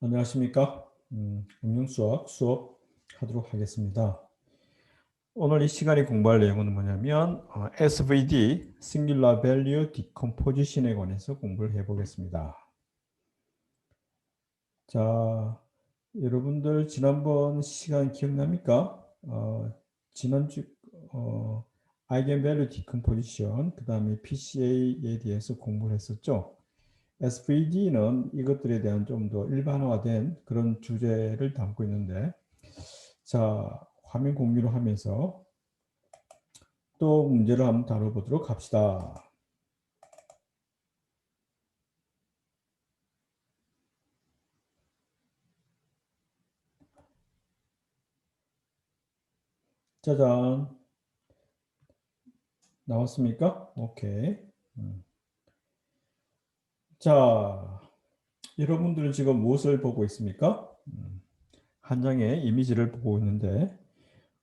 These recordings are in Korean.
안녕하십니까? 응용수학 수업 하도록 하겠습니다. 오늘 이 시간에 공부할 내용은 뭐냐면 SVD, Singular Value Decomposition에 관해서 공부를 해보겠습니다. 자, 여러분들 지난번 시간 기억납니까? 지난주 Eigenvalue Decomposition, 그 다음에 PCA에 대해서 공부를 했었죠. SVD는 이것들에 대한 좀 더 일반화된 그런 주제를 담고 있는데, 자, 화면 공유를 하면서 또 문제를 한번 다뤄보도록 합시다. 짜잔. 나왔습니까? 오케이. 자, 여러분들은 지금 무엇을 보고 있습니까? 한 장의 이미지를 보고 있는데,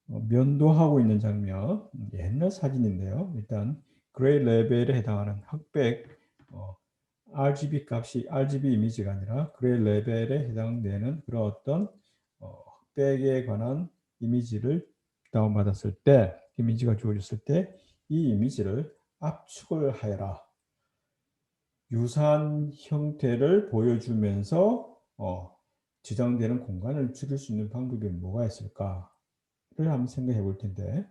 면도하고 있는 장면, 옛날 사진인데요. 일단 그레이 레벨에 해당하는 흑백 RGB 값이 RGB 이미지가 아니라 그레이 레벨에 해당되는 그런 어떤 흑백에 관한 이미지를 다운받았을 때, 이미지가 주어졌을 때 이 이미지를 압축을 하여라. 유사한 형태를 보여주면서 지정되는 공간을 줄일 수 있는 방법이 뭐가 있을까를 한번 생각해 볼 텐데,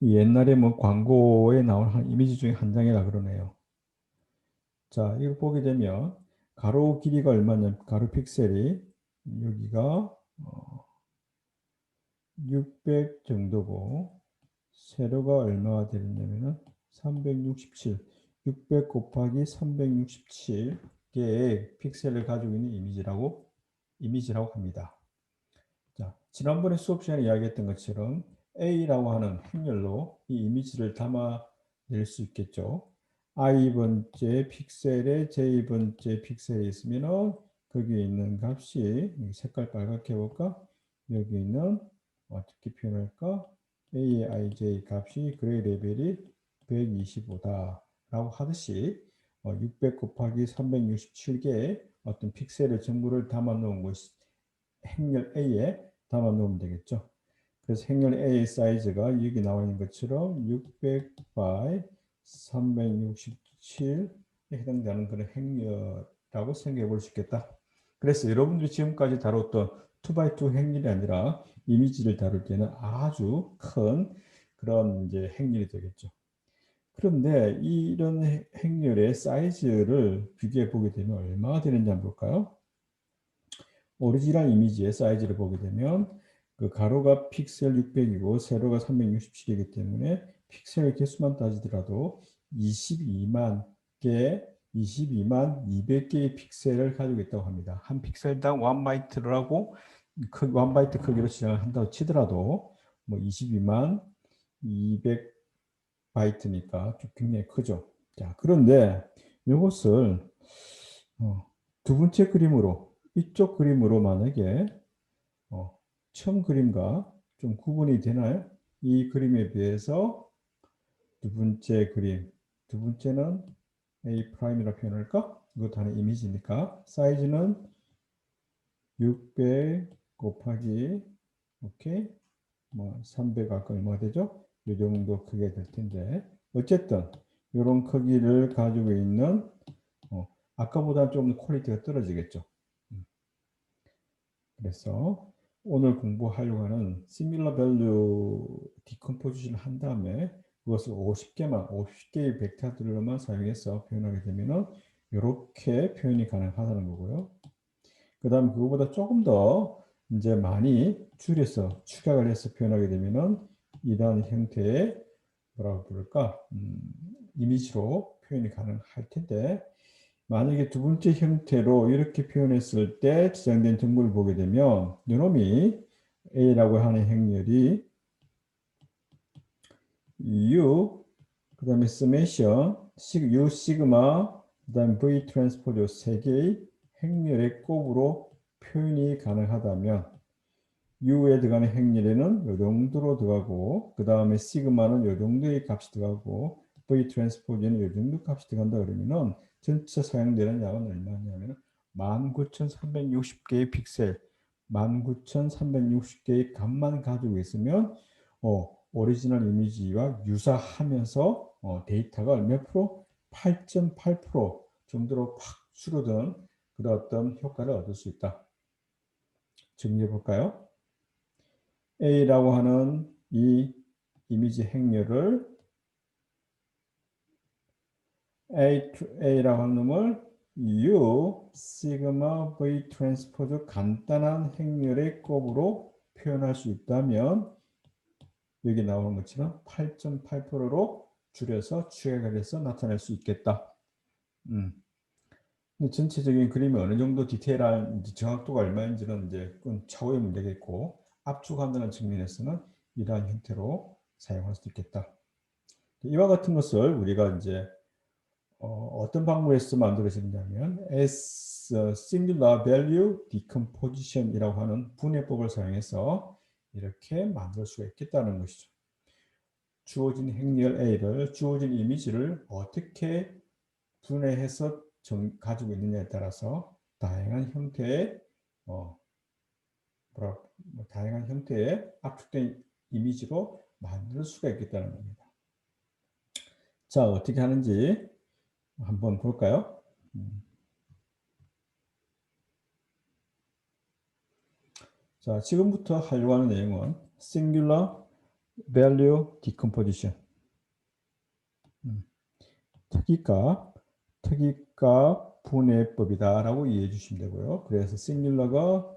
옛날에 뭐 광고에 나온 한 이미지 중에 한 장이라 그러네요. 자, 이거 보게 되면 가로 길이가 얼마냐, 가로 픽셀이 여기가 600 정도고 세로가 얼마가 되느냐면은 367, 600 곱하기 367개의 픽셀을 가지고 있는 이미지라고 합니다. 자, 지난번에 수업 시간에 이야기했던 것처럼 A라고 하는 행렬로 이 이미지를 담아낼 수 있겠죠. i번째 픽셀에 j번째 픽셀이 있으면 거기에 있는 값이 색깔 빨갛게 해볼까? 여기 있는 어떻게 표현할까? A의 ij 값이 그레이 레벨이 125다 라고 하듯이 600 곱하기 367개의 어떤 픽셀의 정보를 담아 놓은 것이 행렬 A에 담아 놓으면 되겠죠. 그래서 행렬 A의 사이즈가 여기 나와 있는 것처럼 600 by 367에 해당되는 그런 행렬이라고 생각해 볼 수 있겠다. 그래서 여러분들이 지금까지 다뤘던 2x2 행렬이 아니라 이미지를 다룰 때는 아주 큰 그런 이제 행렬이 되겠죠. 그런데 이런 행렬의 사이즈를 비교해 보게 되면 얼마가 되는지 한번 볼까요? 오리지널 이미지의 사이즈를 보게 되면 그 가로가 픽셀 600이고 세로가 367이기 때문에 픽셀 개수만 따지더라도 22만 개, 22만 200개의 픽셀을 가지고 있다고 합니다. 한 픽셀당 1바이트라고 1바이트 크기로 지정을 한다고 치더라도 뭐 22만 200바이트니까 좀 굉장히 크죠. 자, 그런데 이것을 두 번째 그림으로 이쪽 그림으로 만약에 처음 그림과 좀 구분이 되나요? 이 그림에 비해서 두 번째 그림, 두 번째는 A 프라임이라고 표현할까? 이것도 하나의 이미지니까 사이즈는 600 곱하기 오케이 뭐 300 아까 얼마 되죠? 이 정도 크게 될 텐데 어쨌든 이런 크기를 가지고 있는 아까보다 좀 퀄리티가 떨어지겠죠. 그래서 오늘 공부하려고 하는 Similar Value Decomposition 한 다음에 그것을 50개의 벡터들로만 사용해서 표현하게 되면은 이렇게 표현이 가능하다는 거고요. 그 다음 그거보다 조금 더 이제 많이 줄여서 축약을 해서 표현하게 되면은 이런 형태의 뭐라고 부를까 이미지로 표현이 가능할 텐데 만약에 두 번째 형태로 이렇게 표현했을 때 지정된 정보를 보게 되면 이놈이 A라고 하는 행렬이 U 그 다음에 서메이션 U 시그마 그 다음에 V 트랜스포즈 세 개의 행렬의 곱으로 표현이 가능하다면 U에 들어가는 행렬에는 이 정도로 들어가고 그 다음에 시그마는 이 정도의 값이 들어가고 V 트랜스포즈는 이 정도 값이 들어간다 그러면은 전체 사용되는 양은 얼마냐면 19,360개의 픽셀, 19,360개의 값만 가지고 있으면 오리지널 이미지와 유사하면서 데이터가 몇 프로? 8.8% 정도로 팍 줄어든 그런 어떤 효과를 얻을 수 있다. 정리해 볼까요? A라고 하는 이 이미지 행렬을 A라고 하는 놈을 U 시그마 V 트랜스포즈 간단한 행렬의 곱으로 표현할 수 있다면 여기 나오는 것처럼 8.8%로 줄여서 추액을 해서 나타낼 수 있겠다. 전체적인 그림이 어느 정도 디테일한 정확도가 얼마인지는 이제 그건 차후의 문제겠고 압축한다는 측면에서는 이러한 형태로 사용할 수 있겠다. 이와 같은 것을 우리가 이제 어떤 방법에서 만들어지냐면 as singular value decomposition이라고 하는 분해법을 사용해서 이렇게 만들 수가 있겠다는 것이죠. 주어진 행렬 A를 주어진 이미지를 어떻게 분해해서 가지고 있느냐에 따라서 다양한 형태의 다양한 형태의 압축된 이미지로 만들 수가 있겠다는 겁니다. 자, 어떻게 하는지 한번 볼까요? 자, 지금부터 하려고 하는 내용은 singular value decomposition. 특이값 분해법이다라고 이해해 주시면 되고요. 그래서 singular가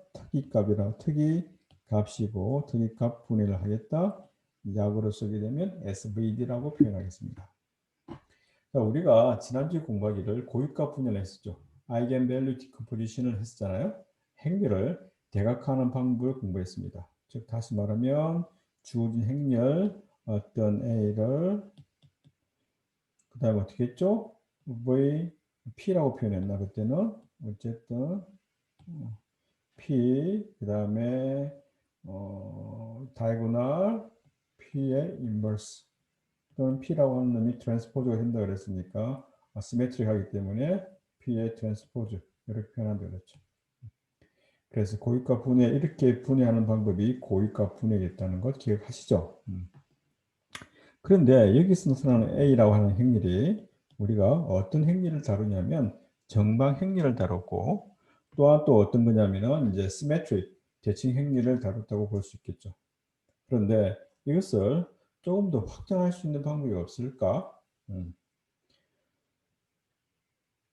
특이값이고 특이값 분해를 하겠다. 약으로 쓰게 되면 SVD라고 표현하겠습니다. 자, 우리가 지난주에 공부하기를 고유값 분해를 했었죠. eigenvalue decomposition을 했었잖아요. 행렬을 대각화하는 방법을 공부했습니다. 즉 다시 말하면 주어진 행렬 어떤 A를 그 다음에 어떻게 했죠? P라고 표현했나 그때는 어쨌든 P 그 다음에 다이고널 P의 인버스 또는 P라고 하는 놈이 트랜스포즈가 된다 그랬으니까 시메트릭하기 때문에 P의 트랜스포즈 이렇게 표현한다 그랬죠. 그래서 고유값 분해 이렇게 분해하는 방법이 고유값 분해겠다는 걸 기억하시죠? 그런데 여기서 나타나는 A라고 하는 행렬이 우리가 어떤 행렬을 다루냐면 정방 행렬을 다뤘고 또한 또 어떤 거냐면은 이제 시메트릭 대칭 행렬을 다뤘다고 볼 수 있겠죠. 그런데 이것을 조금 더 확장할 수 있는 방법이 없을까?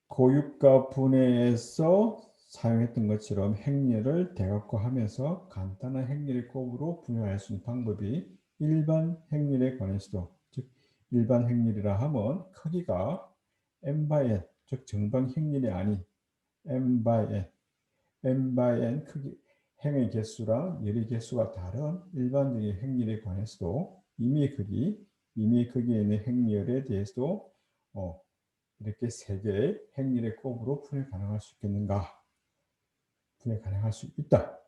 고유값 분해에서 사용했던 것처럼 행렬을 대각화하면서 간단한 행렬의 곱으로 분해할 수 있는 방법이 일반 행렬에 관해서도 즉 일반 행렬이라 하면 크기가 n by n 즉 정방 행렬이 아닌 n by n 크기 행의 개수랑 열의 개수가 다른 일반적인 행렬에 관해서도 임의의 크기에 있는 행렬에 대해서도 이렇게 세 개의 행렬의 곱으로 분해 가능할 수 있겠는가? 분해 가능할 수 있다.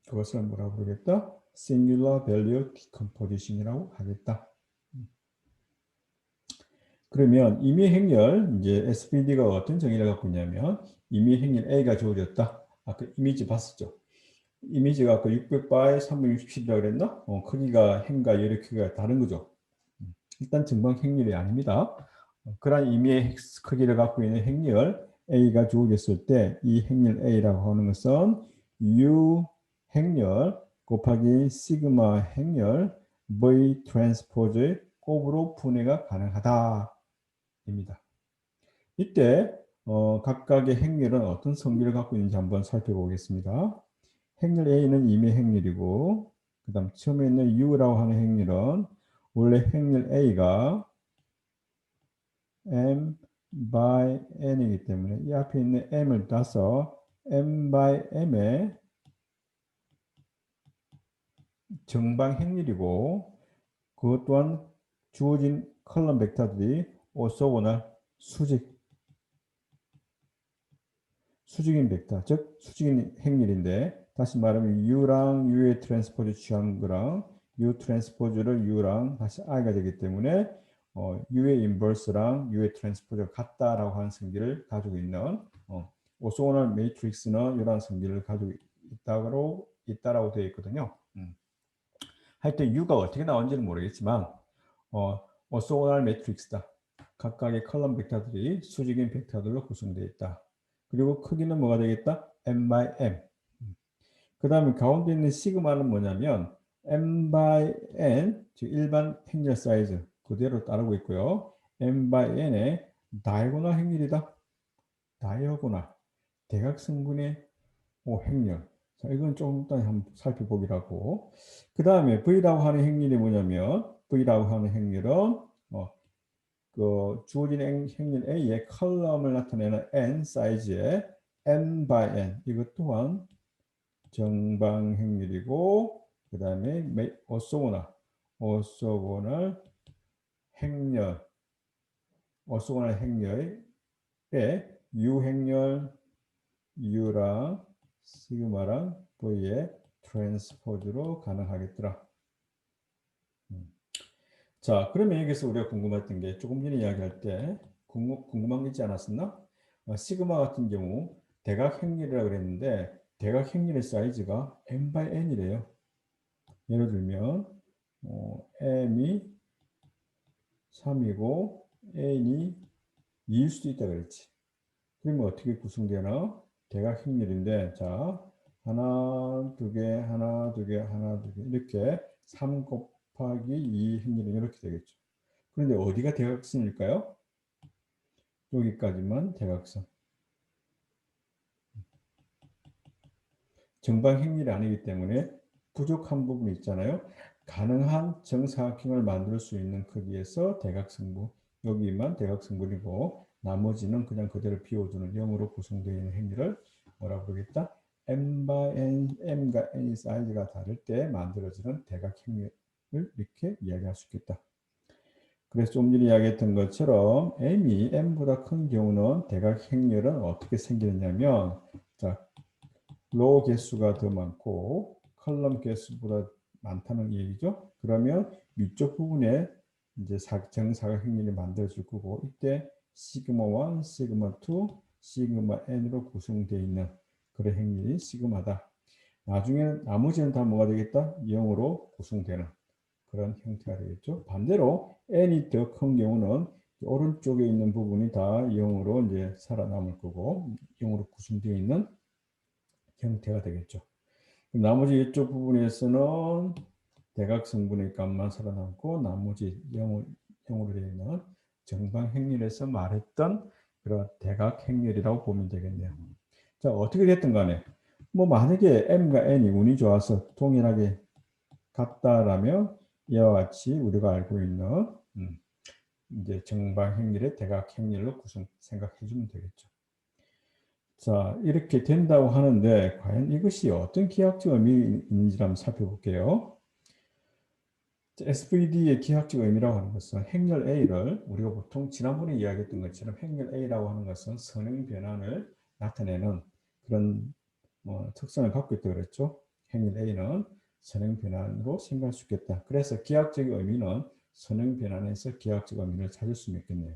그것을 뭐라고 부르겠다? singular value decomposition이라고 하겠다. 그러면 임의 행렬 이제 SVD가 어떤 정의를 갖고 있냐면 임의 행렬 A가 주어졌다. 아까 이미지 봤었죠. 이미지가 아까 600by 367이라고 그랬나? 크기가 행과 열의 크기가 다른 거죠. 일단 정방 행렬이 아닙니다. 그러한 임의의 크기를 갖고 있는 행렬 A가 주어졌을 때 이 행렬 A라고 하는 것은 U 행렬 곱하기 시그마 행렬 V 트랜스포즈의 곱으로 분해가 가능하다 입니다. 이때 각각의 행렬은 어떤 성질을 갖고 있는지 한번 살펴보겠습니다. 행렬 A는 임의 행렬이고 그 다음 처음에 있는 U라고 하는 행렬은 원래 행렬 A가 m by n이기 때문에 이 앞에 있는 m을 따서 m by m의 정방 행렬이고 그것 또한 주어진 컬럼 벡터들이 오소고날 수직인 벡터 즉 수직인 행렬인데 다시 말하면 u랑 u의 트랜스포즈 취한 거랑 u 트랜스포즈를 u랑 다시 i가 되기 때문에 u의 인버스랑 u의 트랜스포즈가 같다라고 하는 성질을 가지고 있는 오소고날 매트릭스는 이러한 성질을 가지고 있다라고 되어 있거든요. 하여튼 U가 어떻게 나온지는 모르겠지만 오소고날 매트릭스다. 각각의 컬럼 벡터들이 수직인 벡터들로 구성되어 있다. 그리고 크기는 뭐가 되겠다? m by m. 그 다음에 가운데 있는 시그마는 뭐냐면 m by n, 즉 일반 행렬 사이즈 그대로 따르고 있고요. m by n의 다이고널 행렬이다. 다이어고널, 대각성분의 행렬. 자, 이건 좀 이따 한번 살펴보기라고. 그 다음에 V라고 하는 행렬이 뭐냐면 V라고 하는 행렬은 그 주어진 행렬 A의 컬럼을 나타내는 n 사이즈의 n by n 이것 또한 정방행렬이고 그 다음에 오소고널 행렬 오소고널 행렬의 U행렬 U랑 시그마랑 V의 트랜스포즈로 가능하겠더라. 자, 그러면 여기서 우리가 궁금했던 게 조금 전에 이야기할 때 궁금한 게 있지 않았었나? 시그마 같은 경우 대각 행렬이라고 그랬는데 대각 행렬의 사이즈가 n by n이래요. 예를 들면 m이 3이고 n이 2일 수도 있다 그랬지. 그러면 어떻게 구성되나? 대각 행렬인데 자 하나, 두 개, 하나, 두 개, 하나, 두 개 이렇게 3 곱하기 2 행렬은 이렇게 되겠죠. 그런데 어디가 대각선일까요? 여기까지만 대각선. 정방 행렬이 아니기 때문에 부족한 부분이 있잖아요. 가능한 정사각형을 만들 수 있는 크기에서 대각선분, 여기만 대각선분이고 나머지는 그냥 그대로 비워두는 0으로 구성되어 있는 행렬을 뭐라고 부르겠다? m과 n이 사이즈가 다를 때 만들어지는 대각행렬을 이렇게 이야기할 수 있겠다. 그래서 좀 전에 이야기했던 것처럼 m이 n보다 큰 경우는 대각행렬은 어떻게 생기느냐면 자, 로 개수가 더 많고 컬럼 개수보다 많다는 얘기죠. 그러면 위쪽 부분에 이제 정사각형렬이 만들어질 거고 이때 시그마 1, 시그마 2, 시그마 n으로 구성되어 있는 그런 행렬이 시그마다. 나중에 나머지는 다 뭐가 되겠다? 0으로 구성되는 그런 형태가 되겠죠. 반대로 n이 더 큰 경우는 오른쪽에 있는 부분이 다 0으로 이제 살아남을 거고 0으로 구성되어 있는 형태가 되겠죠. 나머지 이쪽 부분에서는 대각성분의 값만 살아남고 나머지 0으로 되어 있는 정방행렬에서 말했던 그런 대각행렬이라고 보면 되겠네요. 자, 어떻게 됐든 간에 뭐 만약에 m과 n이 운이 좋아서 동일하게 같다라면 이와 같이 우리가 알고 있는 이제 정방행렬의 대각행렬로 생각해 주면 되겠죠. 자, 이렇게 된다고 하는데 과연 이것이 어떤 기하학적 의미가 있는지 한번 살펴볼게요. SVD의 기하학적 의미라고 하는 것은 행렬 A를 우리가 보통 지난번에 이야기했던 것처럼 행렬 A라고 하는 것은 선행 변환을 나타내는 그런 특성을 갖고 있다고 그랬죠. 행렬 A는 선행 변환으로 생각할 수 있겠다. 그래서 기하학적 의미는 선행 변환에서 기하학적 의미를 찾을 수 있겠네요.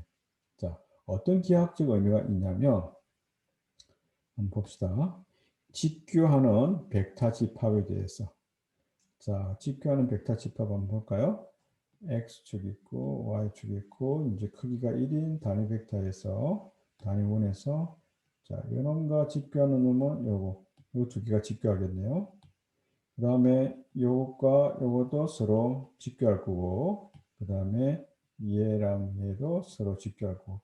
자, 어떤 기하학적 의미가 있냐면 한번 봅시다. 직교하는 벡터 집합에 대해서. 자, 직교하는 벡터 집합 한번 볼까요? X축 있고 Y축 있고 이제 크기가 1인 단위 벡터에서 단위 원에서 자, 이놈과 직교하는 놈은 요거 두 개가 직교하겠네요. 그 다음에 요것과 요것도 서로 직교할 거고 그 다음에 얘랑 얘도 서로 직교할 거고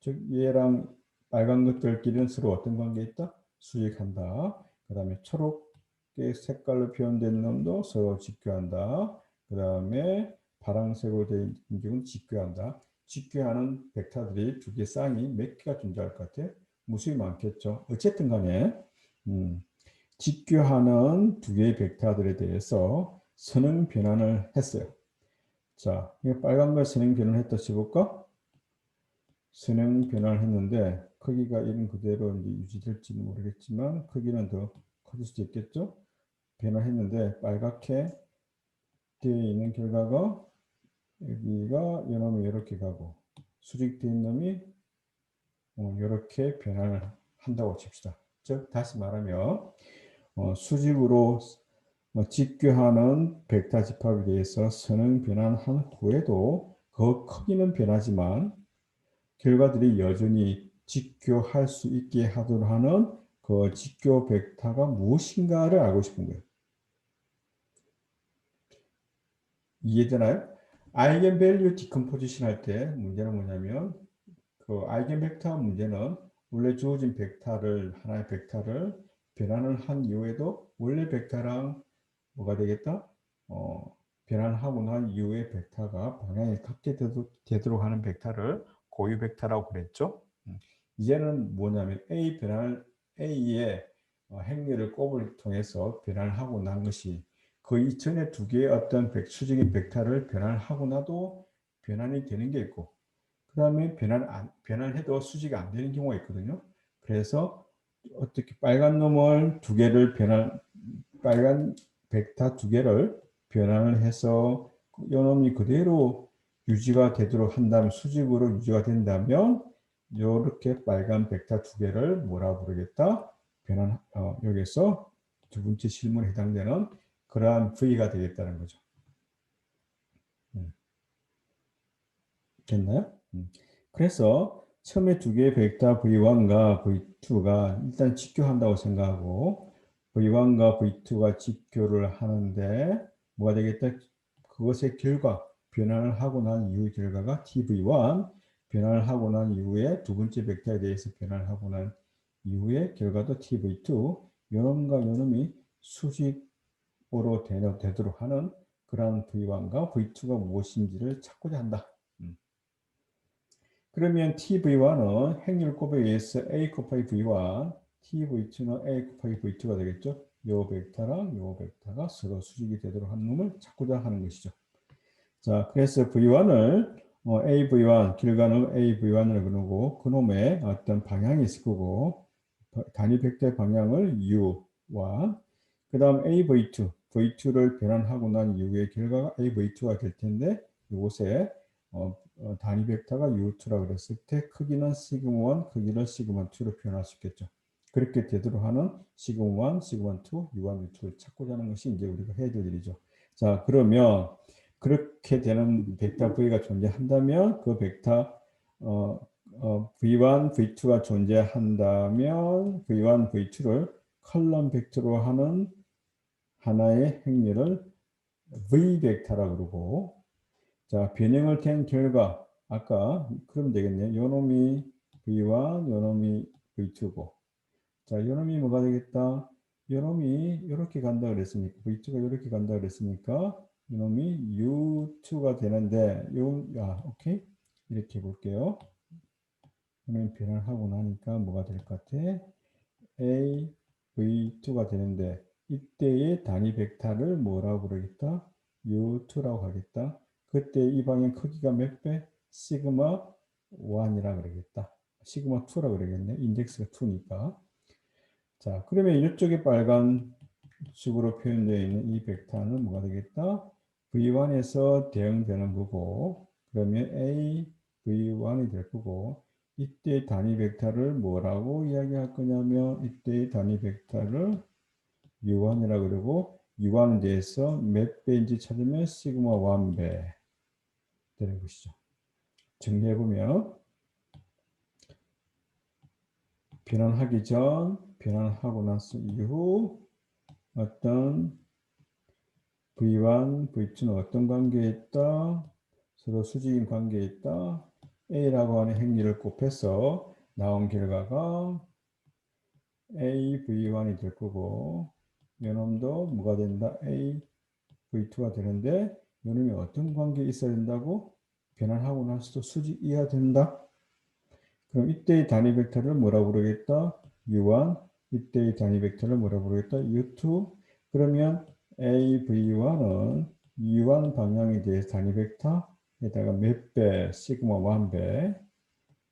즉 얘랑 빨간 것들끼리는 서로 어떤 관계에 있다? 수직한다. 그 다음에 초록의 색깔로 표현된 놈도 서로 직교한다. 그 다음에 파란색으로 된 경우는 직교한다. 직교하는 벡터들이 두 개 쌍이 몇 개가 존재할 것 같아요? 무수히 많겠죠. 어쨌든 간에 직교하는 두 개의 벡터들에 대해서 선행 변환을 했어요. 자, 빨간 걸 선행 변환을 했다 쳐볼까? 선행 변환을 했는데 크기가 1은 그대로 이제 유지될지는 모르겠지만 크기는 더 커질 수도 있겠죠. 변화했는데 빨갛게 되어 있는 결과가 여기가 이놈이 이렇게 가고 수직되어 있는 놈이 이렇게 변화를 한다고 칩시다. 즉 다시 말하면 수직으로 직교하는 벡터 집합에 대해서 선행 변환한 후에도 그 크기는 변하지만 결과들이 여전히 직교할 수 있게 하도록 하는 그 직교 벡터가 무엇인가를 알고 싶은 거예요. 이해되나요? 아이겐밸류 디컴포지션 할 때 문제는 뭐냐면 그 아이겐 벡터 문제는 원래 주어진 벡터를 하나의 벡터를 변환을 한 이후에도 원래 벡터랑 뭐가 되겠다? 변환하고 난 이후에 벡터가 방향이 같게 되도록 하는 벡터를 고유 벡터라고 그랬죠. 이제는 뭐냐면 A 변환 A의 행렬을 곱을 통해서 변환을 하고 난 것이 그 이전에 두 개의 어떤 수직인 벡터를 변환하고 나도 변환이 되는 게 있고 그 다음에 변환해도 수직이 안 되는 경우가 있거든요. 그래서 어떻게 빨간 놈을 두 개를 빨간 벡터 두 개를 변환을 해서 이 놈이 그대로 유지가 되도록 한다면 수직으로 유지가 된다면 이렇게 빨간 벡터 두 개를 뭐라 부르겠다? 여기서 두 번째 실문에 해당되는 그러한 V가 되겠다는 거죠. 됐나요? 그래서 처음에 두 개의 벡터 V1과 V2가 일단 직교한다고 생각하고 V1과 V2가 직교를 하는데 뭐가 되겠다? 그것의 결과, 변환을 하고 난 이후의 결과가 TV1, 변환을 하고 난 이후에 두 번째 벡터에 대해서 변환을 하고 난 이후의 결과도 TV2, 요놈과 요놈이 수직으로 되도록 하는 그런 V1과 V2가 무엇인지를 찾고자 한다. 그러면 TV1은 행렬 곱에 의해서 A 곱하기 V1, TV2는 A 곱하기 V2가 되겠죠. 요 벡터랑 요 벡터가 서로 수직이 되도록 하는 놈을 찾고자 하는 것이죠. 자, 그래서 V1을 AV1, 결과는 AV1으로 그러고 그놈의 어떤 방향이 있을 거고 단위 벡터의 방향을 U와 그 다음 AV2, V2를 변환하고 난 이후의 결과가 AV2가 될 텐데 이곳에 단위 벡터가 U2라고 그랬을 때 크기는 시그마1, 크기를 시그마2로 표현할 수 있겠죠. 그렇게 되도록 하는 시그마1, 시그마2, U1, U2를 찾고자 하는 것이 이제 우리가 해야 될 일이죠. 자, 그러면 그렇게 되는 벡터 V가 존재한다면 그 벡터 V1, V2가 존재한다면 V1, V2를 컬럼 벡터로 하는 하나의 행렬을 V 벡터라고 그러고 자, 변형을 된 결과 아까 그러면 되겠네요. 요놈이 V1, 요놈이 V2고 자, 요놈이 뭐가 되겠다? 요놈이 이렇게 간다 그랬으니까 V2가 이렇게 간다 그랬으니까 요놈이 U2가 되는데 오케이 이렇게 볼게요. 요놈이 변환하고 나니까 뭐가 될 것 같아? A, V2가 되는데 이때의 단위 벡터를 뭐라고 부르겠다? U2라고 하겠다. 그때 이 방향 크기가 몇 배? 시그마 1이라 그러겠다. 시그마 2라 그러겠네. 인덱스가 2니까. 자, 그러면 이쪽에 빨간 식으로 표현되어 있는 이 벡터는 뭐가 되겠다? V1에서 대응되는 거고, 그러면 A, V1이 될 거고, 이때 단위 벡터를 뭐라고 이야기할 거냐면, 이때 단위 벡터를 U1이라고 그러고, U1에 대해서 몇 배인지 찾으면 시그마 1배 되는 것이죠. 정리해보면, 변환하기 전, 변환하고 나서 이후, 어떤 V1, V2는 어떤 관계에 있다? 서로 수직인 관계에 있다. A라고 하는 행렬을 곱해서 나온 결과가 A, V1이 될 거고 요놈도 뭐가 된다? A, V2가 되는데 요놈이 어떤 관계에 있어야 된다고? 변환하고 나서도 수직이어야 된다. 그럼 이때의 단위 벡터를 뭐라고 부르겠다? U1. 이때의 단위 벡터를 뭐라고 부르겠다? U2. 그러면 AV1은 U1 방향에 대해서 단위 벡터에다가 몇 배, 시그마 1배.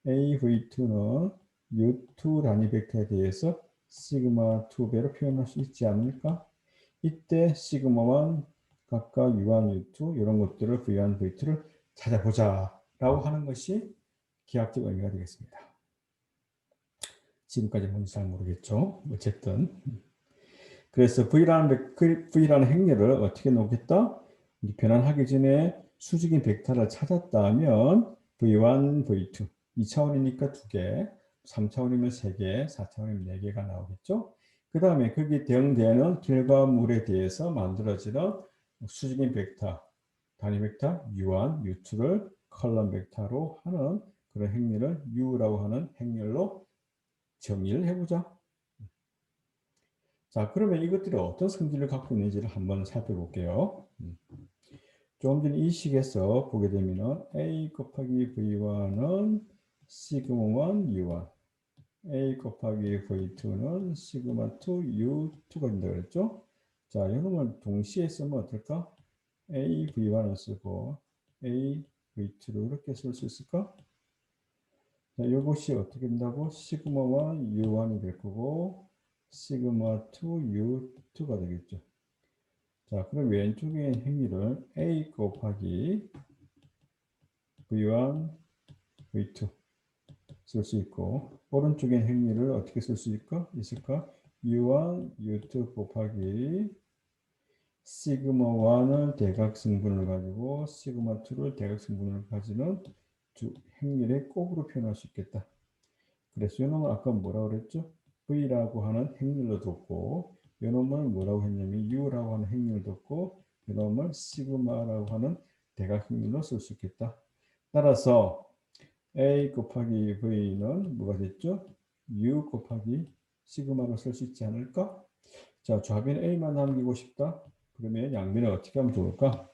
AV2는 U2 단위 벡터에 대해서 시그마 2배로 표현할 수 있지 않을까? 이때 시그마 1 각각 U1, U2 이런 것들을 V1, V2를 찾아보자 라고 하는 것이 기하학적 의미가 되겠습니다. 지금까지 뭔지 잘 모르겠죠. 어쨌든 그래서 V라는 행렬을 어떻게 놓겠다? 변환하기 전에 수직인 벡터를 찾았다 하면 V1, V2 2차원이니까 2개, 3차원이면 3개, 4차원이면 4개가 나오겠죠. 그 다음에 거기에 대응되는 결과물에 대해서 만들어지는 수직인 벡터, 단위 벡터 U1, U2를 컬럼 벡터로 하는 그런 행렬을 U라고 하는 행렬로 정의를 해보자. 자, 그러면 이것들이 어떤 성질을 갖고 있는지를 한번 살펴볼게요. 조금 전에 이 식에서 보게 되면은 A 곱하기 V1은 시그마1 U1, A 곱하기 V2는 시그마2 U2가 된다 그랬죠? 자, 이놈을 동시에 쓰면 어떨까? A V1을 쓰고 A V2를 이렇게 쓸 수 있을까? 자, 이것이 어떻게 된다고? 시그마1 U1이 될 거고 시그마2 U2가 되겠죠. 자, 그럼 왼쪽에 행위를 A 곱하기 V1, V2 쓸 수 있고 오른쪽에 행위를 어떻게 쓸 수 있을까? U1, U2 곱하기 시그마1을 대각승분을 가지고 시그마2를 대각승분을 가지는 두 행렬의 곱으로 표현할 수 있겠다. 그래서 이놈은 아까 뭐라고 그랬죠? V라고 하는 행렬로 뒀고 이놈을 뭐라고 했냐면 U라고 하는 행렬을 뒀고 이놈을 시그마라고 하는 대각 행렬로 쓸 수 있겠다. 따라서 A 곱하기 V는 뭐가 됐죠? U 곱하기 시그마로 쓸 수 있지 않을까? 자, 좌변 A만 남기고 싶다. 그러면 양변을 어떻게 하면 좋을까?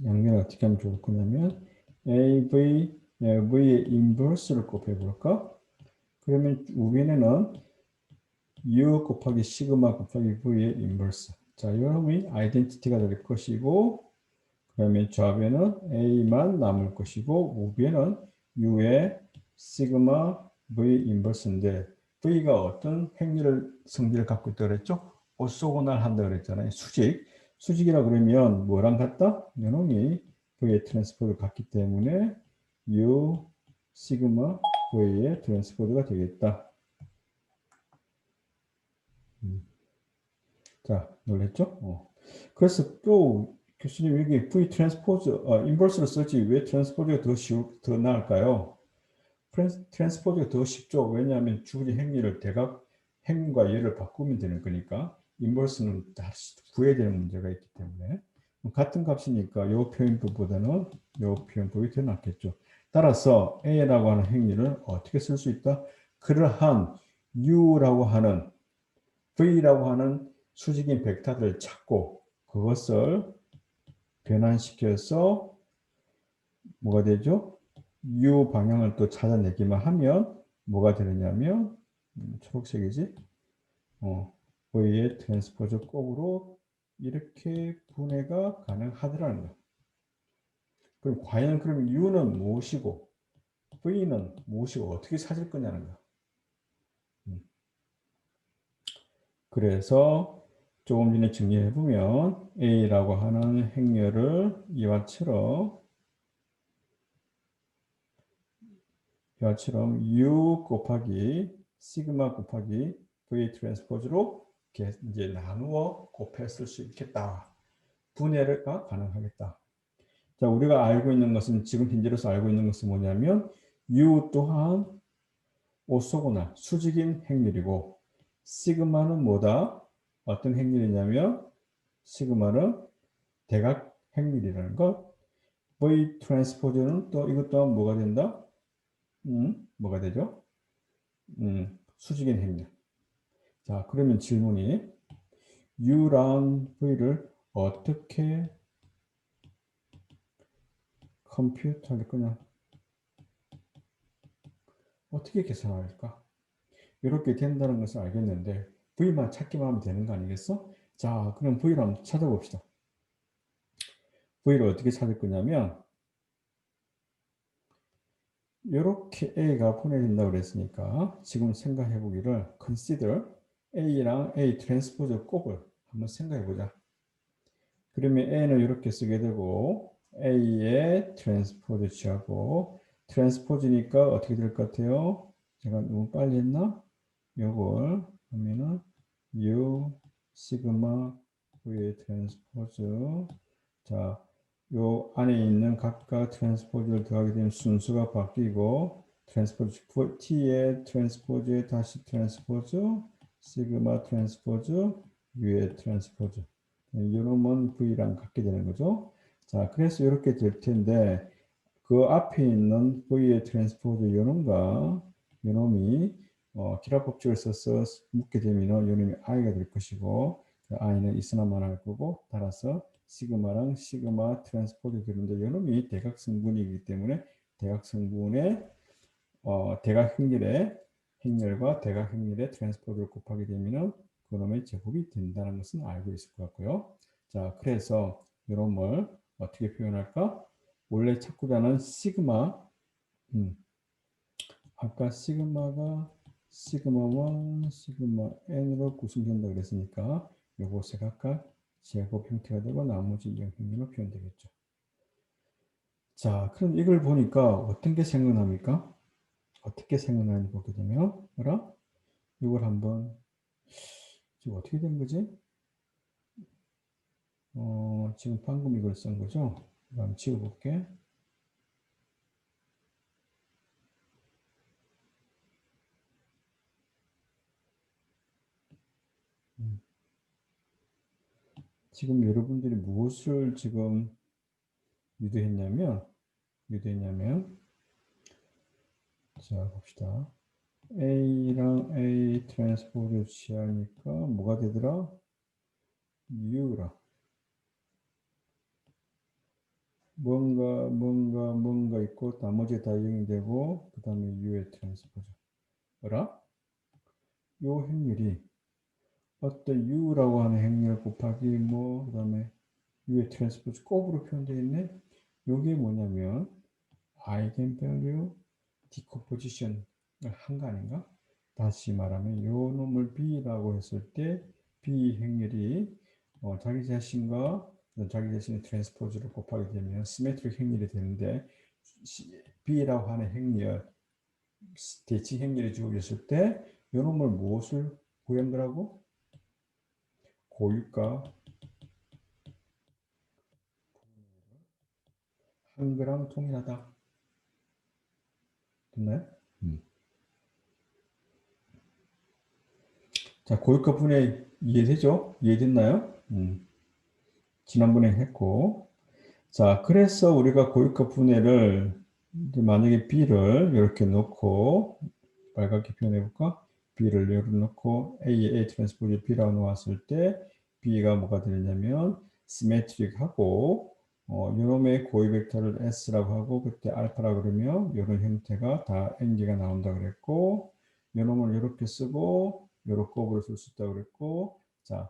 양변을 어떻게 하면 좋을 거냐면 AV, V의 인버스를 곱해볼까? 그러면 우변에는 U 곱하기 시그마 곱하기 V의 인버스. 자, 이놈이 아이덴티티가 될 것이고 그러면 좌변은 A만 남을 것이고 우변은 U의 시그마 V 인버스인데 V가 어떤 성질을 갖고 있다고 그랬죠? 오소고날 한다 그랬잖아요. 수직이라 그러면 뭐랑 같다? 이놈이 V의 트랜스포를 갖기 때문에 U 시그마 V의 트랜스포드가 되겠다. 자, 놀랬죠? 그래서 또 교수님 여기 V 트랜스포즈, 인버스를 쓰지 왜 트랜스포즈가 더 나을까요? 트랜스포즈가 더 쉽죠. 왜냐하면 주어진 행위를 대각 행과 예를 바꾸면 되는 거니까 인버스는 다시 구해야 되는 문제가 있기 때문에 같은 값이니까 이 표현법보다는 이 표현법이 더 낫겠죠. 따라서 A라고 하는 행위를 어떻게 쓸 수 있다? 그러한 U라고 하는 V라고 하는 수직인 벡터를 찾고 그것을 변환시켜서 뭐가 되죠? U 방향을 또 찾아내기만 하면 뭐가 되느냐면 초록색이지? V의 트랜스포즈 곱으로 이렇게 분해가 가능하더라는 거. 그럼 과연 그럼 U는 무엇이고 V는 무엇이고 어떻게 찾을 거냐는 거. 그래서 조금 전에 정리해 보면 A라고 하는 행렬을 이와처럼 U 곱하기 시그마 곱하기 V 트랜스포즈로 이렇게 이제 나누어 곱했을 수 있겠다. 분해가 가능하겠다. 자, 우리가 알고 있는 것은 지금 현재로서 알고 있는 것은 뭐냐면 U 또한 오소고날 수직인 행렬이고 시그마는 뭐다? 어떤 행렬이냐면 시그마는 대각 행렬이라는 것. V 트랜스포즈는 또 이것 또한 뭐가 된다? 뭐가 되죠? 수직인 행렬. 자, 그러면 질문이 U랑 V를 어떻게 컴퓨트할 거냐? 어떻게 계산할까? 이렇게 된다는 것을 알겠는데 V만 찾기만 하면 되는 거 아니겠어? 자, 그럼 V를 한번 찾아봅시다. V를 어떻게 찾을 거냐면 이렇게 A가 분해된다고 그랬으니까 지금 생각해 보기를 consider A랑 A 트랜스포즈 곱을 한번 생각해 보자. 그러면 A는 이렇게 쓰게 되고 A의 트랜스포즈 취하고 트랜스포즈니까 어떻게 될 것 같아요? 제가 너무 빨리 했나? 요걸 하면은 U 시그마 V의 트랜스포즈. 자, 요 안에 있는 각각 트랜스포즈를 더하게 되면 순수가 바뀌고 트랜스포즈 T의 트랜스포즈에 다시 트랜스포즈 시그마 트랜스포즈 U의 트랜스포즈. 요놈은 V랑 같게 되는 거죠. 자, 그래서 이렇게 될 텐데 그 앞에 있는 V의 트랜스포즈 요놈과 요놈이 기하 법칙을 써서 묶게 되면 요놈이 I가 될 것이고 그 I는 있으나만 할 거고 따라서 시그마랑 시그마 트랜스포즈 되는데 요놈이 대각성분이기 때문에 대각성분의 대각행렬의 행렬과 대각행렬의 트랜스포즈를 곱하게 되면 그놈의 제곱이 된다는 것은 알고 있을 것 같고요. 자, 그래서 요놈을 어떻게 표현할까? 원래 찾고자 하는 시그마, 아까 시그마가 시그마 1, 시그마 n으로 구성된다 그랬으니까 요것에 각각 제곱 형태가 되고 나머지 이형형으로 표현되겠죠. 자, 그럼 이걸 보니까 어떤 게 생각납니까? 어떻게 생각나는지 보게 되면 뭐라? 이걸 한번 지금 어떻게 된 거지? 지금 방금 이걸 쓴 거죠? 한번 지워볼게. 지금 여러분들이 무엇을 지금 유도했냐면 자 봅시다. A랑 A 트랜스포즈 취하니까 뭐가 되더라? U라. 뭔가 있고 나머지 다 0이 되고 그 다음에 U의 트랜스포즈. 뭐라? 요 행렬이 어떤 U라고 하는 행렬 곱하기 그 다음에 U의 트랜스포즈 곱으로 표현되어 있네. 요게 뭐냐면 아이겐밸류 디컴포지션을 한 거 아닌가? 다시 말하면 요 놈을 B라고 했을 때 B 행렬이 자기 자신과 자기 자신의 트랜스포즈를 곱하게 되면 시메트릭 행렬이 되는데 B라고 하는 행렬 대칭 행렬이 주어졌을 때 요 놈을 무엇을 구한 거라고? 고유가 한 거랑 동일하다. 됐나요? 자, 고유가 분해 이해되죠? 이해됐나요? 지난번에 했고. 자, 그래서 우리가 고유가 분해를 만약에 B를 이렇게 놓고 빨갛게 표현해 볼까? B를 이렇게 놓고 A의 A 트랜스포즈 B라고 놓았을 때 B가 뭐가 되냐면 시메트릭하고 요놈의 고유 벡터를 S라고 하고 그때 알파라고 그러면 이런 형태가 다 N개가 나온다 그랬고 요놈을 이렇게 쓰고 요렇게 곱으로 쓸 수 있다고 그랬고 자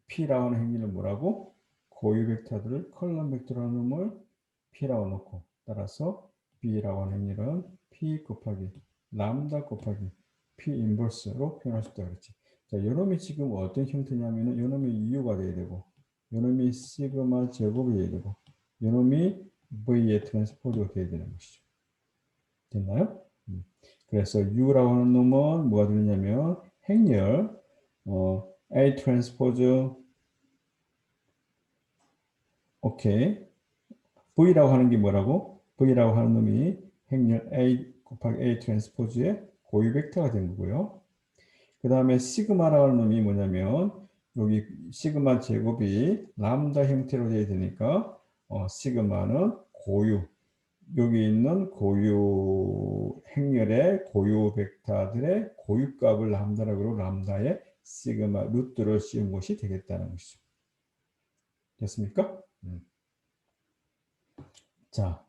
P라고 하는 행위는 뭐라고? 고유 벡터들을 컬럼 벡터라는 놈을 P라고 놓고 따라서 B라고 하는 행위는 P 곱하기 람다 곱하기 P 인버스로 표현할 수 있다 그랬지. 자, 요놈이 지금 어떤 형태냐면은 요놈이 U가 돼야 되고 요놈이 시그마 제곱이 돼야 되고 요놈이 V의 트랜스포즈가 돼야 되는 것이죠. 됐나요? 그래서 U라고 하는 놈은 뭐가 되느냐면 행렬 A 트랜스포즈 오케이. V라고 하는 게 뭐라고? V라고 하는 놈이 행렬 A 곱하기 A 트랜스포즈의 고유 벡터가 된 거고요. 그 다음에 시그마라고 하는 놈이 뭐냐면 여기 시그마 제곱이 람다 형태로 되어야 되니까 시그마는 고유 여기 있는 고유 행렬의 고유 벡터들의 고유값을 람다라고 람다의 시그마 루트를 씌운 것이 되겠다는 것이죠. 됐습니까? 자,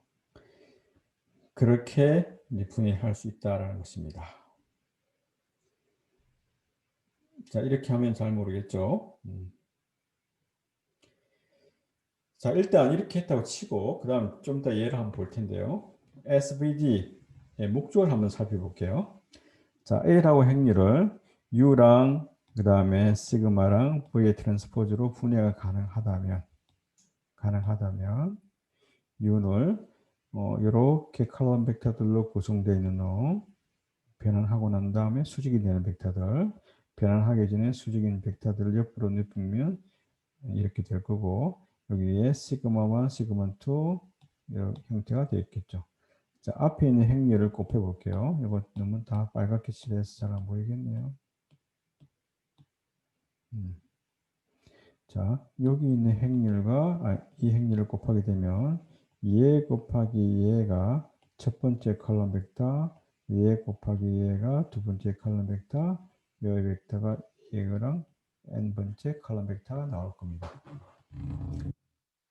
그렇게 분해할 수 있다는 것입니다. 자, 이렇게 하면 잘 모르겠죠? 자, 일단 이렇게 했다고 치고 그 다음 좀 더 예를 한번 볼 텐데요. SVD의 목적을 한번 살펴볼게요. 자, A라고 행렬을 U랑 그 다음에 시그마랑 V의 트랜스포즈로 분해가 가능하다면 U를 이렇게 컬럼 벡터들로 구성되어 있는 놈 변환하고 난 다음에 수직이 되는 벡터들 변환하기 전에 수직인 벡터들을 옆으로 눕히면 이렇게 될 거고 여기에 시그마 1, 시그마 2 이런 형태가 되어 있겠죠. 자, 앞에 있는 행렬을 곱해 볼게요. 이거 너무 다 빨갛게 칠해서 잘 안 보이겠네요. 자, 여기 있는 행렬과 이 행렬을 곱하게 되면 얘 곱하기 얘가 첫 번째 컬럼 벡터, 얘 곱하기 얘가 두 번째 컬럼 벡터, 이 벡터가 얘랑 n번째 컬럼 벡터가 나올 겁니다.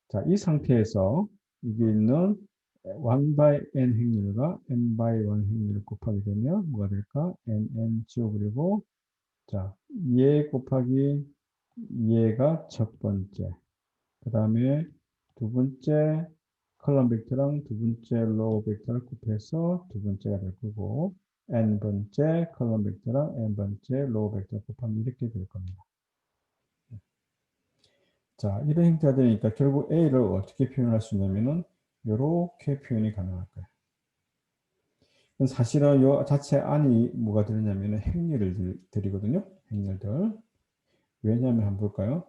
자, 이 상태에서 이게 있는 1 by n 행렬과 n by 1 행렬을 곱하게 되면 뭐가 될까? nn 지워버리고 자, 얘 곱하기 얘가 첫 번째 그 다음에 두 번째 컬럼 벡터랑 두 번째 로우 벡터를 곱해서 두 번째가 될 거고 n번째 컬럼 벡터랑 n번째 로우 벡터 곱하면 이렇게 될 겁니다. 자, 이런 형태가 되니까 결국 A를 어떻게 표현할 수 있냐면은 이렇게 표현이 가능할 거예요. 사실은 이 자체 안이 뭐가 들었냐면은 행렬을 들이거든요. 행렬들. 왜냐하면 한번 볼까요?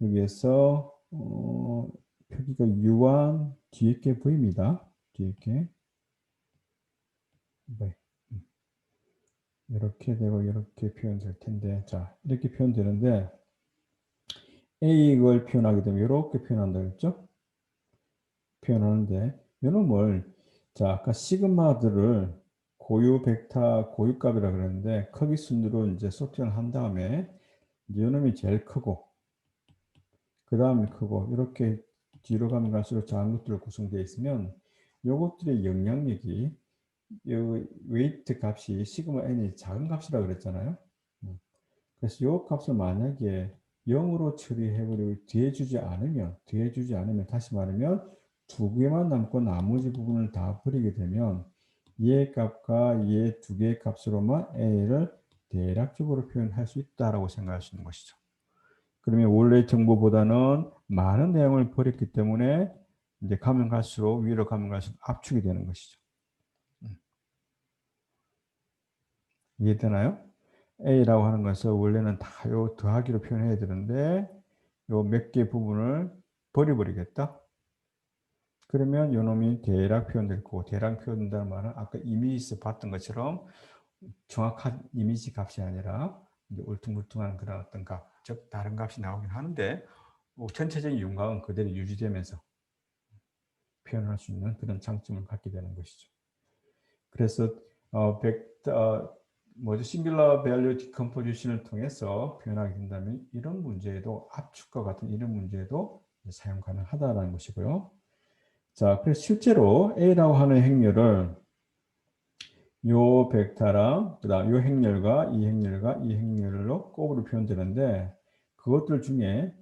여기에서 표기가 U1 뒤에 게 V입니다. 뒤에 게 V. 이렇게 되고 이렇게 표현될 텐데 자 이렇게 표현되는데 A 걸 표현하게 되면 이렇게 표현한다 그랬죠? 표현하는데 이놈을 자 아까 시그마들을 고유 벡터 고유값이라 그랬는데 크기 순으로 이제 소팅을 한 다음에 이제 이놈이 제일 크고 그 다음에 크고 이렇게 뒤로 가면 갈수록 작은 것들로 구성되어 있으면 요것들의 영향력이 요 웨이트 값이 시그마 n이 작은 값이라 그랬잖아요. 그래서 요 값을 만약에 0으로 처리해버리고 뒤에 주지 않으면 다시 말하면 두 개만 남고 나머지 부분을 다 버리게 되면 얘 값과 얘 두 개의 값으로만 a를 대략적으로 표현할 수 있다라고 생각할 수 있는 것이죠. 그러면 원래 정보보다는 많은 내용을 버렸기 때문에 이제 가면 갈수록 위로 가면 갈수록 압축이 되는 것이죠. 이해되나요? A라고 하는 것은 원래는 다 요 더하기로 표현해야 되는데 요 몇 개 부분을 버려버리겠다. 그러면 요 놈이 대략 표현될 거고 대략 표현된다는 말은 아까 이미지에서 봤던 것처럼 정확한 이미지 값이 아니라 이제 울퉁불퉁한 그런 어떤 값, 즉 다른 값이 나오긴 하는데 전체적인 윤곽은 그대로 유지되면서 표현할 수 있는 그런 장점을 갖게 되는 것이죠. 그래서 싱귤러 밸류 디컴포지션을 통해서 표현하게 된다면 이런 문제에도 압축과 같은 이런 문제에도 사용 가능하다는 것이고요. 자, 그래서 실제로 A라고 하는 행렬을 요 벡터랑 그다음 요 행렬과 이 행렬과 이 행렬로 곱으로 표현되는데 그것들 중에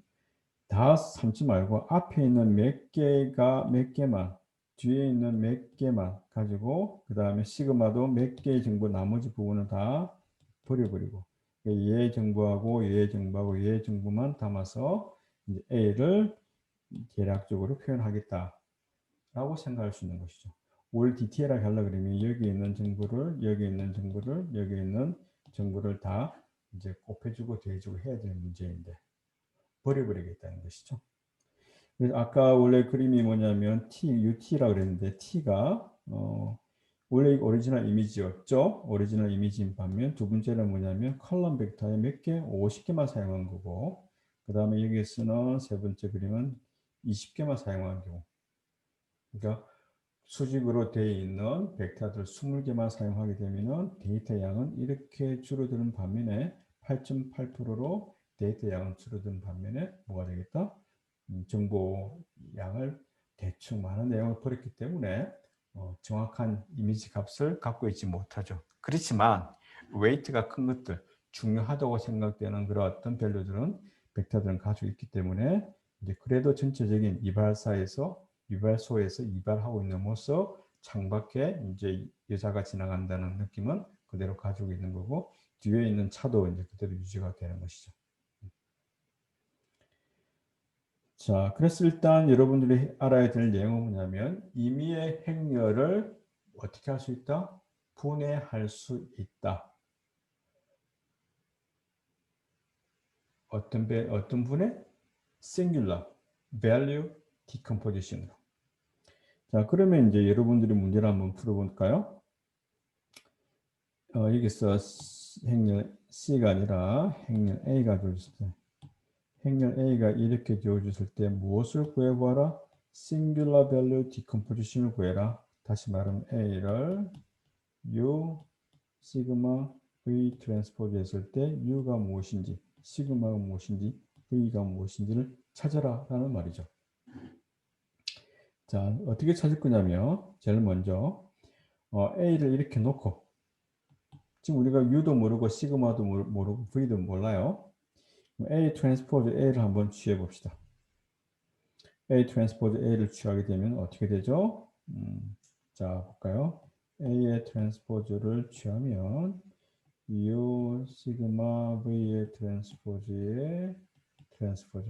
다 삼지 말고 앞에 있는 몇 개만 뒤에 있는 몇 개만 가지고 그 다음에 시그마도 몇 개의 정보 나머지 부분은 다 버려버리고 얘 정보하고 얘 정보하고 얘 정보만 담아서 이제 A를 대략적으로 표현하겠다라고 생각할 수 있는 것이죠. 올 디테일하게 하려고 그러면 여기 있는 정보를 여기 있는 정보를 여기 있는 정보를 다 이제 곱해주고 더해주고 해야 되는 문제인데 버려버리겠다는 것이죠. 그래서 아까 원래 그림이 뭐냐면 UT라고 그랬는데 T가 원래 오리지널 이미지였죠. 오리지널 이미지인 반면 두 번째는 뭐냐면 컬럼 벡터에 몇 개? 50개만 사용한 거고 그 다음에 여기에서는 세 번째 그림은 20개만 사용한 경우 그러니까 수직으로 되어 있는 벡터들 20개만 사용하게 되면 데이터 양은 이렇게 줄어드는 반면에 8.8%로 데이터 양은 줄어드는 반면에 뭐가 되겠다? 정보 양을 대충 많은 내용을 버렸기 때문에 정확한 이미지 값을 갖고 있지 못하죠. 그렇지만 웨이트가 큰 것들, 중요하다고 생각되는 그런 어떤 밸류들은 벡터들은 가지고 있기 때문에 이제 그래도 전체적인 이발소에서 이발하고 있는 모습, 창밖에 이제 여자가 지나간다는 느낌은 그대로 가지고 있는 거고 뒤에 있는 차도 이제 그대로 유지가 되는 것이죠. 자, 그래서 일단 여러분들이 알아야 될 내용은 뭐냐면 임의의 행렬을 어떻게 할 수 있다? 분해할 수 있다. 어떤 분해? singular value decomposition으로. 자, 그러면 이제 여러분들이 문제를 한번 풀어볼까요? 여기서 행렬 C가 아니라 행렬 A가 주어졌을 때, 행렬 A가 이렇게 주어졌을 때 무엇을 구해보아라? singular value decomposition을 구해라. 다시 말하면 A를 U 시그마 V 트랜스포즈 했을 때 U가 무엇인지, 시그마가 무엇인지, V가 무엇인지를 찾아라 라는 말이죠. 자, 어떻게 찾을 거냐면 제일 먼저 A를 이렇게 놓고 지금 우리가 U도 모르고 시그마도 모르고 V도 몰라요. A 트랜스포즈 A를 한번 취해 봅시다. A 트랜스포즈 A를 취하게 되면 어떻게 되죠? 자, 볼까요? A의 트랜스포즈를 취하면 U 시그마 V의 트랜스포즈의 트랜스포즈.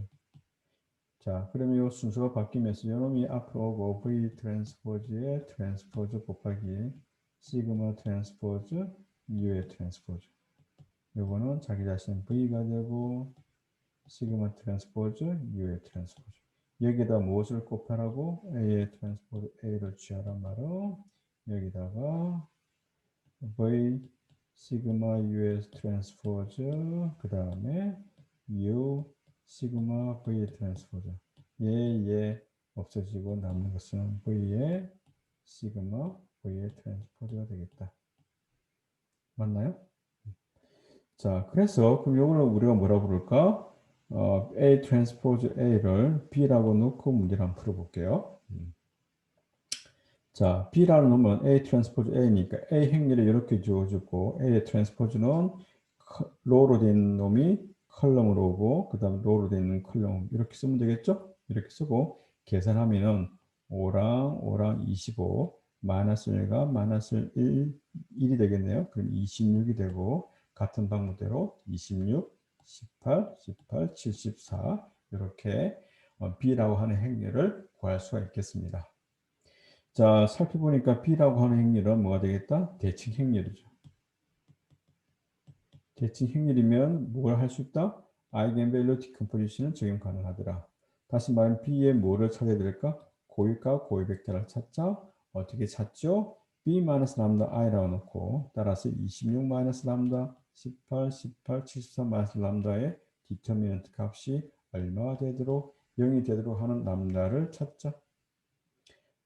자, 그러면 이 순서가 바뀌면서 이놈이 앞으로 오고 V 트랜스포즈의 트랜스포즈 곱하기 시그마 트랜스포즈 U의 트랜스포즈. 요거는 자기 자신 V가 되고 시그마 트랜스포즈 U의 트랜스포즈. 여기다 무엇을 곱하라고? A의 트랜스포즈 A를 취하란 말은 여기다가 V 시그마 U의 트랜스포즈 그 다음에 U 시그마 V의 트랜스포즈. 얘 없어지고 남는 것은 V의 시그마 V의 트랜스포즈가 되겠다. 맞나요? 자, 그래서 그럼 이거는 우리가 뭐라 부를까? A 트랜스포즈 A를 B라고 놓고 문제를 한번 풀어볼게요. 자, B라는 놈은 A 트랜스포즈 A니까 A 행렬이 이렇게 주어지고 A의 트랜스포즈는 로우로 된 놈이 컬럼으로 오고 그 다음 로우로 된 있는 컬럼 이렇게 쓰면 되겠죠? 이렇게 쓰고 계산하면은 5랑 25 마이너스 1과 마이너스 1이 되겠네요. 그럼 26이 되고 같은 방법대로 26, 18, 74 이렇게 B라고 하는 행렬을 구할 수가 있겠습니다. 자, 살펴보니까 B라고 하는 행렬은 뭐가 되겠다? 대칭 행렬이죠. 대칭 행렬이면 뭘 할 수 있다? 아이겐밸류 디컴포지션을 적용 가능하더라. 다시 말하면 B의 뭐를 찾아야 될까? 고유값, 고유 벡터를 찾자. 어떻게 찾죠? B-람다 i라고 놓고 따라서 26-람다, 18, 74-람다의 디터미넌트 값이 얼마가 되도록 0이 되도록 하는 람다를 찾자.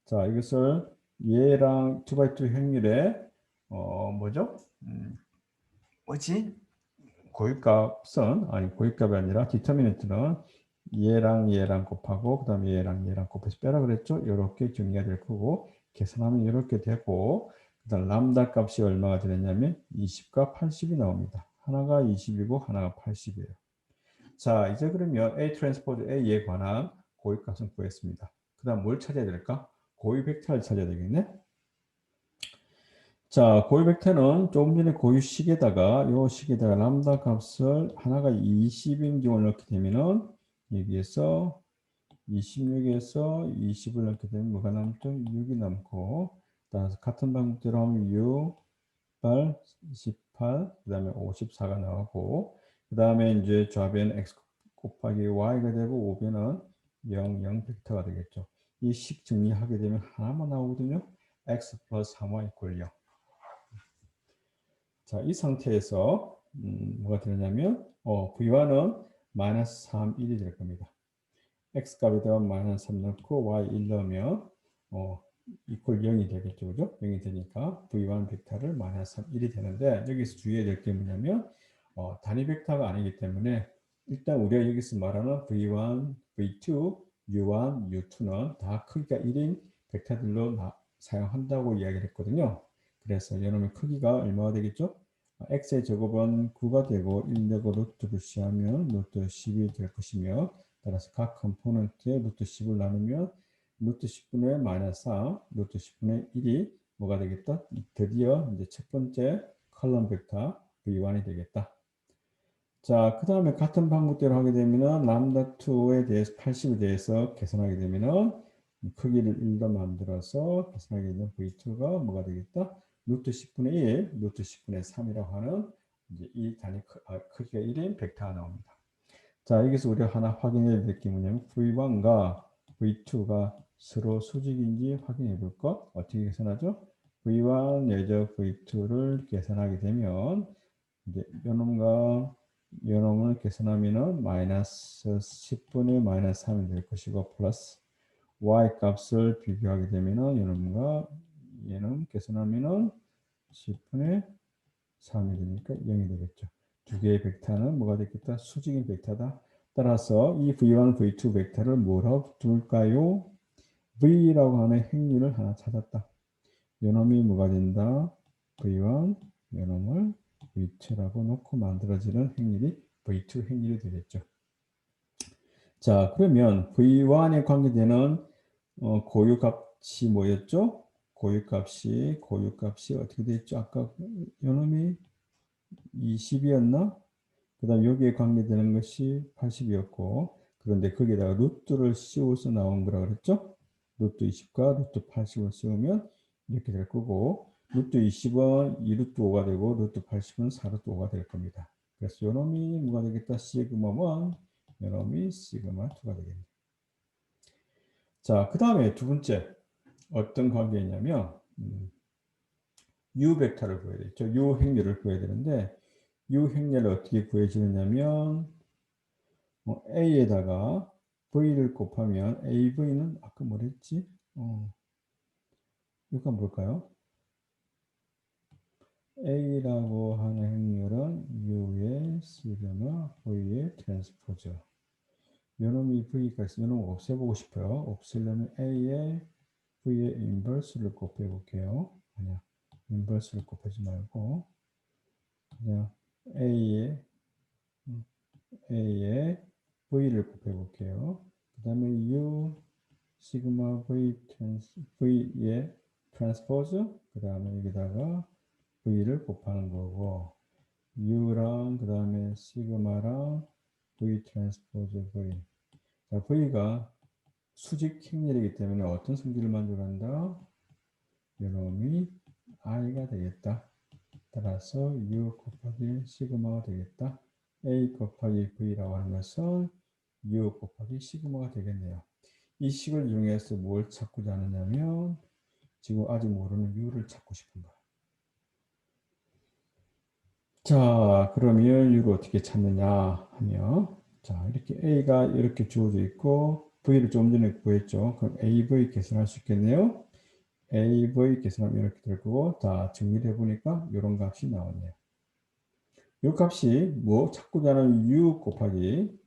자, 이것을 얘랑 2x2 행렬에 뭐죠? 뭐지? 고유값은 아니 고유값이 아니라 디터미넌트는 얘랑 곱하고 그 다음에 얘랑 곱해서 빼라 그랬죠. 이렇게 정리가 될 거고 계산하면 이렇게 되고 그 다음 람다 값이 얼마가 되느냐면 20과 80이 나옵니다. 하나가 20이고 하나가 80이에요. 자, 이제 그러면 A 트랜스포즈 A에 관한 고유값은 구했습니다. 그 다음 뭘 찾아야 될까? 고유 벡터를 찾아야 되겠네. 자, 고유 벡터는 조금 전에 고유 식에다가 요 식에다가 람다 값을 하나가 20인 경우를 넣게 되면은 여기에서 26에서 20을 넣게 되면 뭐가 남죠? 6이 남고 따라서 같은 방법대로 하면 6, 8, 18, 그 다음에 54가 나오고 그 다음에 이제 좌변 x 곱하기 y가 되고 우변은 0 벡터가 되겠죠. 이 식 정리하게 되면 하나만 나오거든요. x 플러스 3y 이퀄 0. 자, 이 상태에서 뭐가 되느냐면 v1은 마이너스 3, 1이 될 겁니다. x값에다가 마이너스 3 넣고 y 1 넣으면 이퀄 0이 되겠죠. 그죠? 0이 되니까 v1 벡터를 마이너스 3, 1이 되는데 여기서 주의해야 될 게 뭐냐면 단위 벡터가 아니기 때문에 일단 우리가 여기서 말하는 v1, v2, u1, u2는 다 크기가 1인 벡터들로 사용한다고 이야기를 했거든요. 그래서 이놈의 크기가 얼마가 되겠죠? x의 제곱은 9가 되고 1 내고 루트를 취하면 루트 10이 될 것이며 따라서 각 컴포넌트에 루트 10을 나누면 루트 10분의 마이너스 4, 루트 10분의 1이 뭐가 되겠다? 드디어 이제 첫 번째 컬럼 벡터 V1이 되겠다. 자, 그 다음에 같은 방법대로 하게 되면은 람다 2에 대해서 80에 대해서 계산하게 되면은 크기를 1로 만들어서 계산하게 되면 V2가 뭐가 되겠다? 루트 10분의 1, 루트 10분의 3이라고 하는 이제 이 단위 크기가 1인 벡터가 나옵니다. 자, 여기서 우리가 하나 확인해야 될 게 뭐냐면 V1과 V2가 서로 수직인지 확인해 볼 것. 어떻게 계산하죠? V1 내적 V2를 계산하게 되면 이제 요놈과 요놈을 계산하면은 마이너스 10분의 마이너스 3이 될 것이고 플러스 y 값을 비교하게 되면은 요놈과 얘는 계산하면은 10분의 3이 되니까 0이 되겠죠. 두 개의 벡터는 뭐가 되겠다? 수직인 벡터다. 따라서 이 V1, V2 벡터를 뭐라고 둘까요? V라고 하는 행률을 하나 찾았다. 요놈이 뭐가 된다? V1, 요놈을 V2라고 놓고 만들어지는 행률이 V2 행률이 되겠죠. 자, 그러면 V1에 관계되는 고유값이 뭐였죠? 고유값이 어떻게 됐죠? 아까 요놈이 20이었나? 그 다음 여기에 관계되는 것이 80이었고 그런데 거기에다가 루트를 씌워서 나온 거라 그랬죠? 루트 20과 루트 80을 씌우면 이렇게 될 거고 루트 20은 2루트 5가 되고 루트 80은 4루트 5가 될 겁니다. 그래서 요놈이 뭐가 되겠다? 시그마 1, 요놈이 시그마 2가 되겠네. 자, 그 다음에 두 번째 어떤 관계냐면 U 벡터를 구해야 되죠. U 행렬을 구해야 되는데 U 행렬을 어떻게 구해지느냐면 A에다가 V를 곱하면 AV는 아까 뭐랬지? 이거 뭘까요? A라고 하는 행렬은 U의 시그마 V의 트랜스포즈. 요놈이 V가 있으면 요놈 없애보고 싶어요. 없애려면 A의 V의 인버스를 곱해 볼게요. 아니야. 인버스를 곱하지 말고 그냥 A의 V를 곱해 볼게요. 그 다음에 U 시그마 V의 트랜스포즈 그 다음에 여기다가 V를 곱하는 거고 U랑 그 다음에 시그마랑 V 트랜스포즈 V. 자, V가 수직 행렬이기 때문에 어떤 성질을 만들어간다? 요놈이 I가 되겠다. 따라서 U 곱하기 시그마가 되겠다. A 곱하기 V라고 하는 것은 U 곱하기 시그마가 되겠네요. 이 식을 이용해서 뭘 찾고자 하느냐면 지금 아직 모르는 U를 찾고 싶은 거야. 자, 그러면 U를 어떻게 찾느냐 하면 자, 이렇게 A가 이렇게 주어져 있고 V를 좀 전에 구했죠. 그럼 AV 계산할 수 있겠네요. AV 계산하면 이렇게 될 거고 다 정리를 해보니까 이런 값이 나왔네요. 이 값이 뭐 찾고자 하는 U 곱하기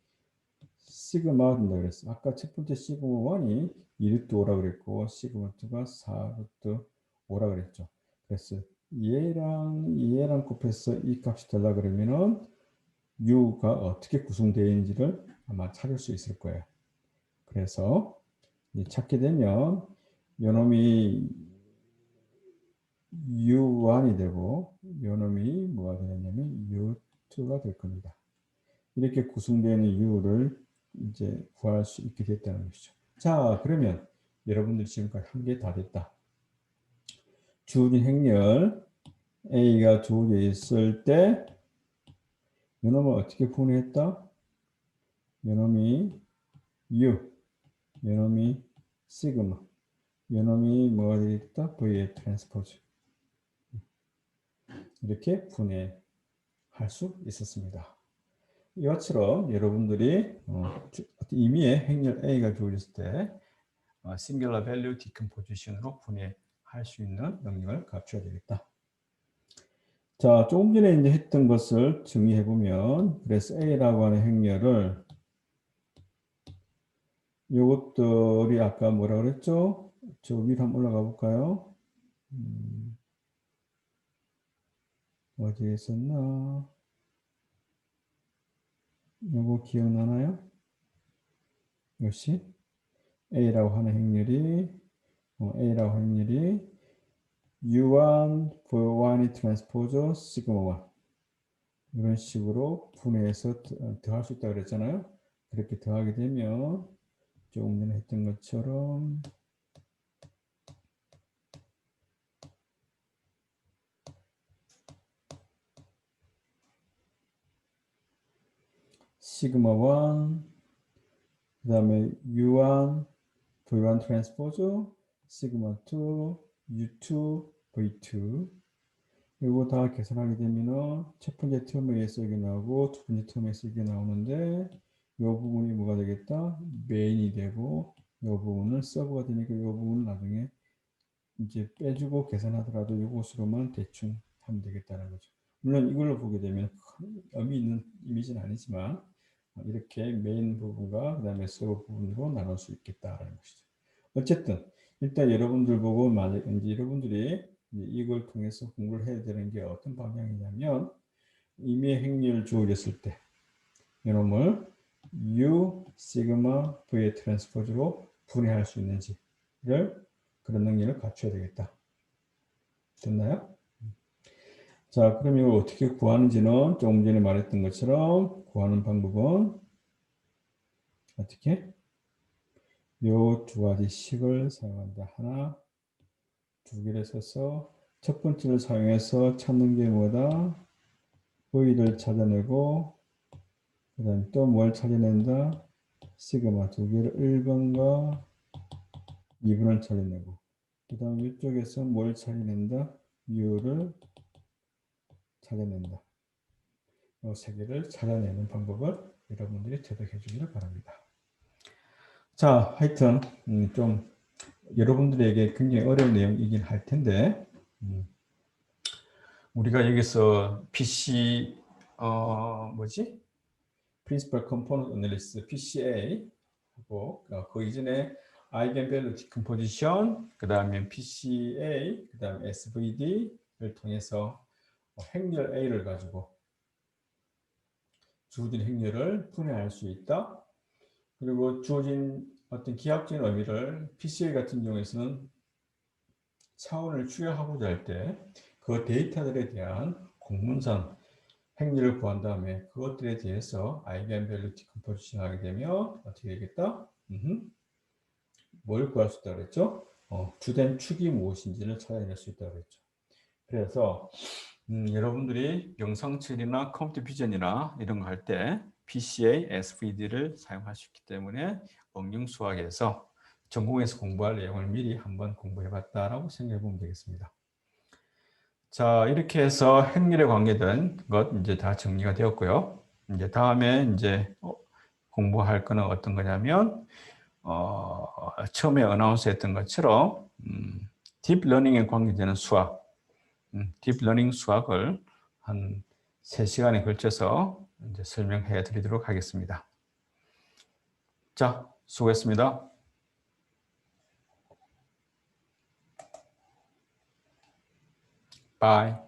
시그마가 된다 그랬어. 아까 첫 번째 시그마 1이 2루트 5라 그랬고 시그마 2가 4루트 5라 그랬죠. 그래서 얘랑 곱해서 이 값이 되려 그러면은 U가 어떻게 구성되어 있는지를 아마 찾을 수 있을 거예요. 그래서 찾게 되면 요놈이 U1이 되고 요놈이 뭐가 되냐면 U2가 될 겁니다. 이렇게 구성되어 있는 U를 이제 구할 수 있게 됐다는 것이죠. 자, 그러면 여러분들 지금까지 한 개 다 됐다. 주어진 행렬 A가 주어져 있을 때 요놈을 어떻게 분해했다? 요놈이 U, 요놈이 시그마, 요놈이 뭐가 되겠다? V의 트랜스포즈. 이렇게 분해할 수 있었습니다. 이것처럼 여러분들이 임의의 행렬 A가 주어졌을 때 singular value decomposition으로 분해할 수 있는 능력을 갖춰야 되겠다. 자, 조금 전에 이제 했던 것을 정리해 보면 그래서 A라고 하는 행렬을 요것들이 아까 뭐라 그랬죠? 저 위로 한번 올라가 볼까요? 어디에 있었나? 요거 기억나나요? 역시 A라고 하는 행렬이 U1 for 1이 트랜스포즈 시그마 1 이런 식으로 분해해서 더할 수 있다고 그랬잖아요. 그렇게 더하게 되면 조금 전에 했던 것처럼 시그마 1, 그 다음에 U1, V1 트랜스포즈, 시그마 2, U2, V2 이거 다 계산하게 되면은 첫 번째 텀에서 이게 나오고 두 번째 텀에서 이게 나오는데 이 부분이 뭐가 되겠다? 메인이 되고 이 부분은 서브가 되니까 이 부분은 나중에 이제 빼주고 계산하더라도 이것으로만 대충 하면 되겠다는 거죠. 물론 이걸로 보게 되면 큰 의미 있는 이미지는 아니지만 이렇게 메인 부분과 그 다음에 서브 부분으로 나눌 수 있겠다라는 것이죠. 어쨌든 일단 여러분들 보고 만약 이제 여러분들이 이걸 통해서 공부를 해야 되는 게 어떤 방향이냐면 임의 행렬 주어졌을 때 이놈을 U, 시그마, V의 트랜스포즈로 분해할 수 있는지를 그런 능력을 갖춰야 되겠다. 됐나요? 자, 그럼 이걸 어떻게 구하는지는 조금 전에 말했던 것처럼 구하는 방법은 어떻게? 요 두 가지 식을 사용한다. 하나, 두 개를 써서 첫 번째를 사용해서 찾는 게 뭐다? V를 찾아내고 그 다음에 또 뭘 찾아낸다? 시그마 두 개를 1번과 2번을 찾아내고 그 다음에 이쪽에서 뭘 찾아낸다? U를 찾아낸다. 이 세 개를 찾아내는 방법을 여러분들이 터득해 주기를 바랍니다. 자, 하여튼 좀 여러분들에게 굉장히 어려운 내용이긴 할 텐데 우리가 여기서 PC 뭐지? Principal Component Analysis (PCA) 하고 그 이전에 Eigenvalue Decomposition, 그 다음에 PCA, 그 다음에 SVD를 통해서 행렬 A를 가지고 주어진 행렬을 분해할 수 있다. 그리고 주어진 어떤 기하학적인 의미를 PCA 같은 경우에서는 차원을 추려하고자 할 때 그 데이터들에 대한 공문상 행렬을 구한 다음에 그것들에 대해서 아이겐밸류 디컴포지션 하게 되면 어떻게 되겠다? 뭘 구할 수 있다고 그랬죠? 주된 축이 무엇인지를 찾아낼 수 있다고 그랬죠. 그래서 여러분들이 영상 처리나 컴퓨터 비전이나 이런 거 할 때 PCA, SVD를 사용할 수 있기 때문에 응용 수학에서 전공에서 공부할 내용을 미리 한번 공부해 봤다라고 생각해 보면 되겠습니다. 자, 이렇게 해서 행렬에 관계된 것 이제 다 정리가 되었고요. 이제 다음에 이제 공부할 거는 어떤 거냐면 처음에 어나운스 했던 것처럼 딥러닝에 관계되는 수학, 딥러닝 수학을 한 3시간에 걸쳐서 이제 설명해 드리도록 하겠습니다. 자, 수고했습니다. Bye.